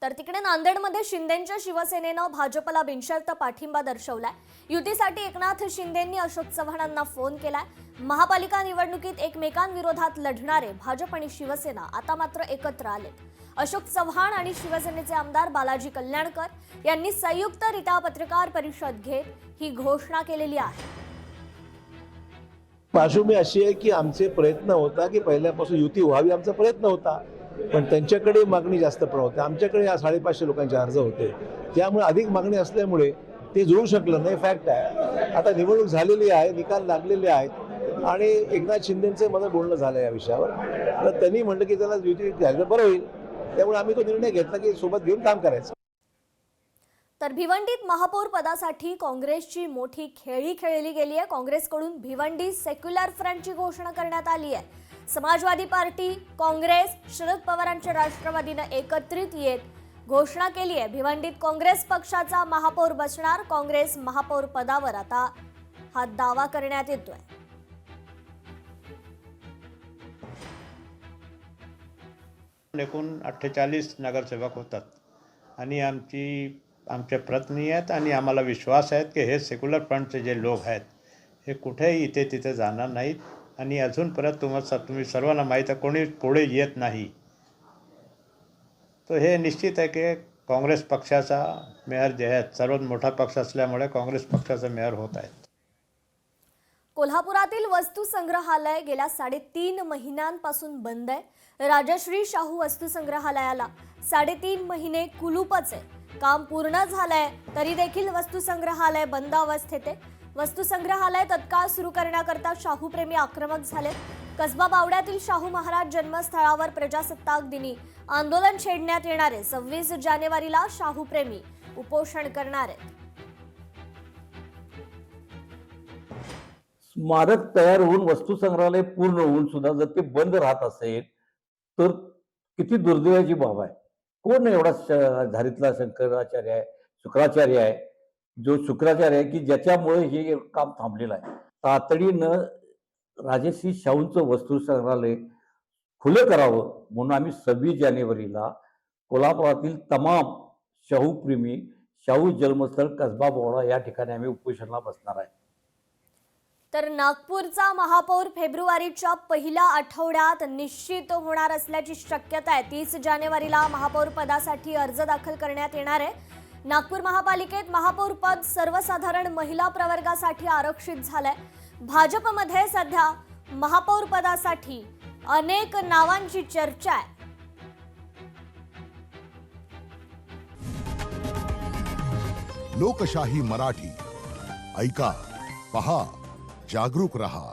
तर तिकडे नांदेडमध्ये शिंदेंच्या शिवसेनेनं भाजपला बिनशर्त पाठिंबा दर्शवलाय। युतीसाठी एकनाथ शिंदेंनी अशोक चव्हाणांना फोन केलाय। महापालिका निवडणुकीत एकमेकांविरोधात लढणारे भाजप आणि शिवसेना आता मात्र एकत्र आलेत। अशोक चव्हाण आणि शिवसेनेचे आमदार बालाजी कल्याणकर यांनी संयुक्तरित्या पत्रकार परिषद घेत ही घोषणा केलेली आहे। पार्श्वभूमी अशी आहे की आमचे प्रयत्न होता की पहिल्यापासून युती व्हावी, आमचा प्रयत्न होता, पण त्यांच्याकडे मागणी जास्त पण होती। आमच्याकडे 550 लोकांचे अर्ज होते, त्यामुळे अधिक मागणी असल्यामुळे ते जुळू शकलं नाही। फॅक्ट आहे, आता निवडणूक झालेली आहे, निकाल लागलेले आहेत आणि एकनाथ शिंदेंचं माझं बोलणं झालं या विषयावर। तर त्यांनी म्हटलं की त्याला युती घ्यायला बरं होईल, त्यामुळे आम्ही तो निर्णय घेतला की सोबत घेऊन काम करायचं। तर भिवंडीत महापौर पदासाठी काँग्रेसची मोठी खेळी खेळली गेली आहे। काँग्रेसकडून भिवंडी सेक्युलर फ्रंटची घोषणा करण्यात आली आहे। समाजवादी पार्टी, काँग्रेस, शरद पवारांच्या राष्ट्रवादीने एकत्रित येत घोषणा केली आहे। भिवंडीत काँग्रेस पक्षाचा महापौर बसणार। काँग्रेस महापौर पदावर आता हा दावा करण्यात येतोय। एकूण 48 नगरसेवक होतात आणि आमचे प्रतिनिधी आहेत आणि आम्हाला विश्वास आहे की हे सेक्युलर फ्रंटचे जे लोक आहेत हे कुठेही इथे तिथे जाणार नाहीत आणि अजूनपर्यंत तुम्ही सर्वांना माहीत आहे कोणी पुढे येत नाही। तर हे निश्चित आहे की काँग्रेस पक्षाचा मेयर जे आहेत सर्वात मोठा पक्ष असल्यामुळे काँग्रेस पक्षाचा मेयर होत आहेत। कोल्हापुरातील वस्तू संग्रहालय गेल्या 3.5 महिन्यांपासून बंद आहे। राजश्री शाहू वस्तू संग्रहालयाला 3.5 महिने कुलूपच आहे। काम पूर्ण झालंय तरी देखील वस्तू संग्रहालय बंद अवस्थेत आहे। वस्तू संग्रहालय तत्काळ सुरू करण्याकरता शाहूप्रेमी आक्रमक झाले। कसबा बावड्यातील शाहू महाराज जन्मस्थळावर प्रजासत्ताक दिनी आंदोलन छेडण्यात येणार आहे। 26 जानेवारीला शाहूप्रेमी उपोषण करणार आहेत। स्मारक तयार होऊन वस्तू संग्रहालय पूर्ण होऊन सुद्धा जर ते बंद राहत असेल तर किती दुर्दैवाची बाब आहे। कोण एवढा धारीतला शंकराचार्य आहे, शुक्राचार्य आहे, जो शुक्राचार्य आहे की ज्याच्यामुळे हे काम थांबलेलं आहे। तातडीनं राजश्री शाहूंचं वस्तू संग्रहालय खुले करावं म्हणून आम्ही 26 जानेवारीला कोल्हापुरातील तमाम शाहूप्रेमी, शाहू जन्मस्थळ कसबा बावडा या ठिकाणी आम्ही उपोषणाला बसणार आहे। तर नागपूरचा महापौर फेब्रुवारीच्या पहिल्या आठवड्यात निश्चित होणार असल्याची शक्यता आहे। 30 जानेवारीला महापौर पदासाठी अर्ज दाखल करण्यात येणार आहे। नागपूर महापालिकेत महापौर पद सर्वसाधारण महिला प्रवर्गासाठी आरक्षित झालंय। भाजपमध्ये सध्या महापौर पदासाठी अनेक नावांची चर्चा आहे। लोकशाही मराठी ऐका, पहा, जागरूक रहा।